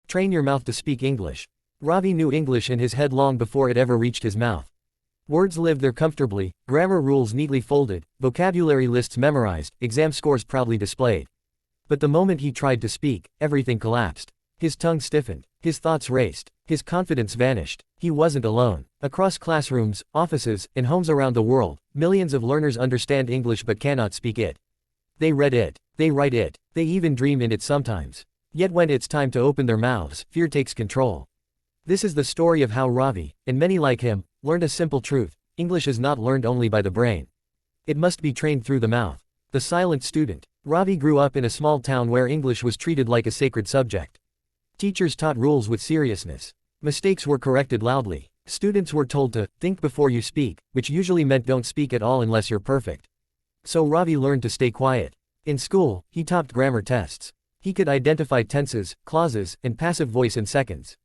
Train your mouth to speak English. Ravi knew English in his head long before it ever reached his mouth. Words lived there comfortably, grammar rules neatly folded, vocabulary lists memorized, exam scores proudly displayed. But the moment he tried to speak, everything collapsed. His tongue stiffened, his thoughts raced, his confidence vanished. He wasn't alone. Across classrooms, offices, and homes around the world, millions of learners understand English but cannot speak it. They read it, they write it, they even dream in it sometimes. Yet when it's time to open their mouths, fear takes control. This is the story of how Ravi, and many like him, learned a simple truth: English is not learned only by the brain. It must be trained through the mouth. The silent student. Ravi grew up in a small town where English was treated like a sacred subject. Teachers taught rules with seriousness. Mistakes were corrected loudly. Students were told to think before you speak, which usually meant don't speak at all unless you're perfect. So Ravi learned to stay quiet. In school, he topped grammar tests. He could identify tenses, clauses, and passive voice in seconds.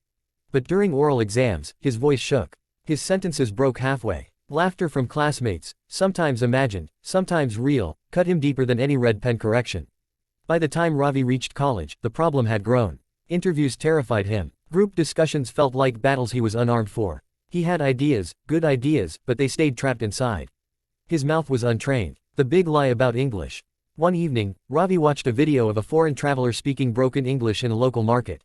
But during oral exams, his voice shook. His sentences broke halfway. Laughter from classmates, sometimes imagined, sometimes real, cut him deeper than any red pen correction. By the time Ravi reached college, the problem had grown. Interviews terrified him. Group discussions felt like battles he was unarmed for. He had ideas, good ideas, but they stayed trapped inside. His mouth was untrained. The big lie about English. One evening, Ravi watched a video of a foreign traveler speaking broken English in a local market.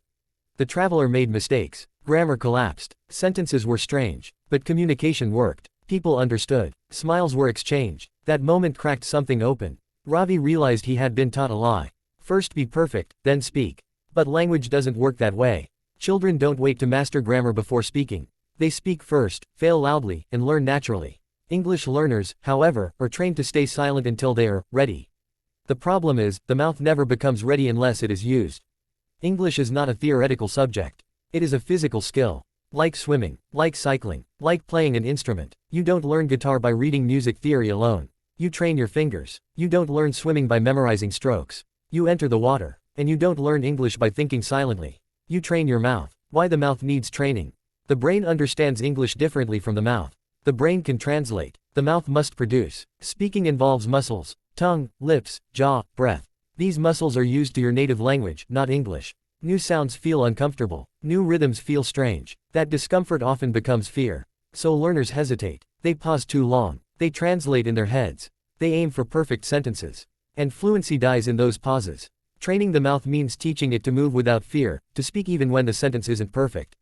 The traveler made mistakes. Grammar collapsed. Sentences were strange. But communication worked. People understood. Smiles were exchanged. That moment cracked something open. Ravi realized he had been taught a lie. First be perfect, then speak. But language doesn't work that way. Children don't wait to master grammar before speaking. They speak first, fail loudly, and learn naturally. English learners, however, are trained to stay silent until they are ready. The problem is, the mouth never becomes ready unless it is used. English is not a theoretical subject. It is a physical skill. Like swimming, like cycling, like playing an instrument. You don't learn guitar by reading music theory alone. You train your fingers. You don't learn swimming by memorizing strokes. You enter the water. And you don't learn English by thinking silently. You train your mouth. Why the mouth needs training? The brain understands English differently from the mouth. The brain can translate. The mouth must produce. Speaking involves muscles: tongue, lips, jaw, breath. These muscles are used to your native language, not English. New sounds feel uncomfortable. New rhythms feel strange. That discomfort often becomes fear. So learners hesitate. They pause too long. They translate in their heads. They aim for perfect sentences. And fluency dies in those pauses. Training the mouth means teaching it to move without fear, to speak even when the sentence isn't perfect.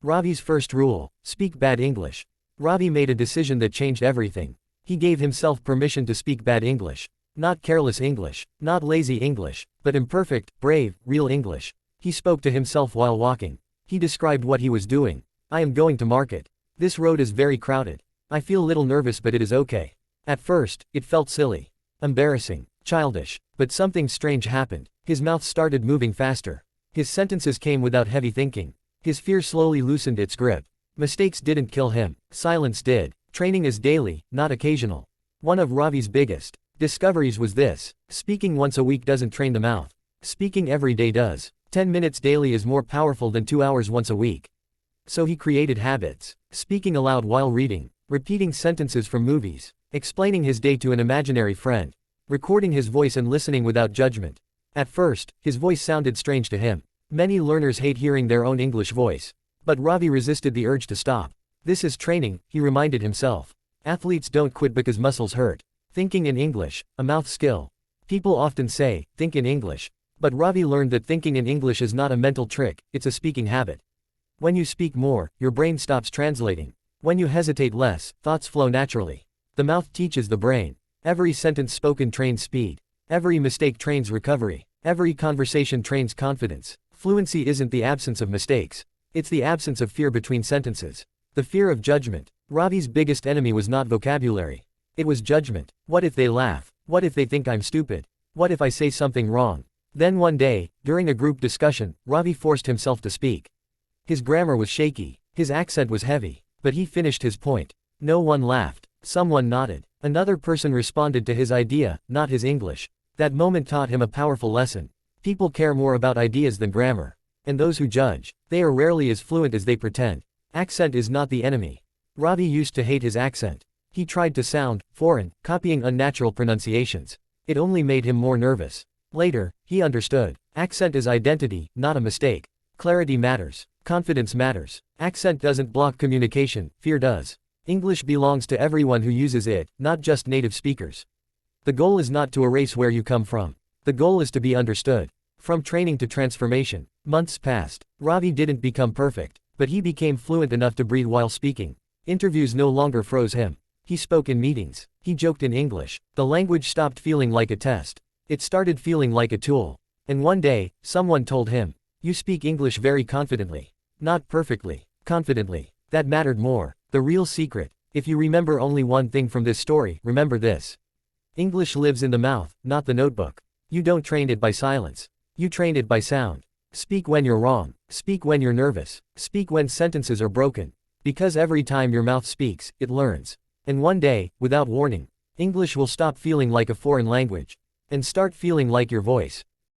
Ravi's first rule: speak bad English. Ravi made a decision that changed everything. He gave himself permission to speak bad English. Not careless English, not lazy English, but imperfect, brave, real English. He spoke to himself while walking. He described what he was doing. I am going to market. This road is very crowded. I feel little nervous, but it is okay. At first, it felt silly, embarrassing, childish, but something strange happened. His mouth started moving faster. His sentences came without heavy thinking. His fear slowly loosened its grip. Mistakes didn't kill him. Silence did. Training is daily, not occasional. One of Ravi's biggest discoveries was this: speaking once a week doesn't train the mouth. Speaking every day does. 10 minutes daily is more powerful than 2 hours once a week. So he created habits. Speaking aloud while reading. Repeating sentences from movies. Explaining his day to an imaginary friend. Recording his voice and listening without judgment. At first, his voice sounded strange to him. Many learners hate hearing their own English voice. But Ravi resisted the urge to stop. This is training, he reminded himself. Athletes don't quit because muscles hurt. Thinking in English, a mouth skill. People often say, think in English. But Ravi learned that thinking in English is not a mental trick, it's a speaking habit. When you speak more, your brain stops translating. When you hesitate less, thoughts flow naturally. The mouth teaches the brain. Every sentence spoken trains speed. Every mistake trains recovery. Every conversation trains confidence. Fluency isn't the absence of mistakes. It's the absence of fear between sentences. The fear of judgment. Ravi's biggest enemy was not vocabulary. It was judgment. What if they laugh? What if they think I'm stupid? What if I say something wrong? Then one day, during a group discussion, Ravi forced himself to speak. His grammar was shaky. His accent was heavy. But he finished his point. No one laughed. Someone nodded. Another person responded to his idea, not his English. That moment taught him a powerful lesson. People care more about ideas than grammar. And those who judge, they are rarely as fluent as they pretend. Accent is not the enemy. Ravi used to hate his accent. He tried to sound foreign, copying unnatural pronunciations. It only made him more nervous. Later, he understood. Accent is identity, not a mistake. Clarity matters. Confidence matters. Accent doesn't block communication, fear does. English belongs to everyone who uses it, not just native speakers. The goal is not to erase where you come from. The goal is to be understood. From training to transformation, months passed. Ravi didn't become perfect, but he became fluent enough to breathe while speaking. Interviews no longer froze him. He spoke in meetings. He joked in English. The language stopped feeling like a test. It started feeling like a tool. And one day, someone told him, "You speak English very confidently." Not perfectly, confidently. That mattered more. The real secret. If you remember only one thing from this story, remember this. English lives in the mouth, not the notebook. You don't train it by silence. You train it by sound. Speak when you're wrong. Speak when you're nervous. Speak when sentences are broken. Because every time your mouth speaks, it learns. And one day, without warning, English will stop feeling like a foreign language and start feeling like your voice.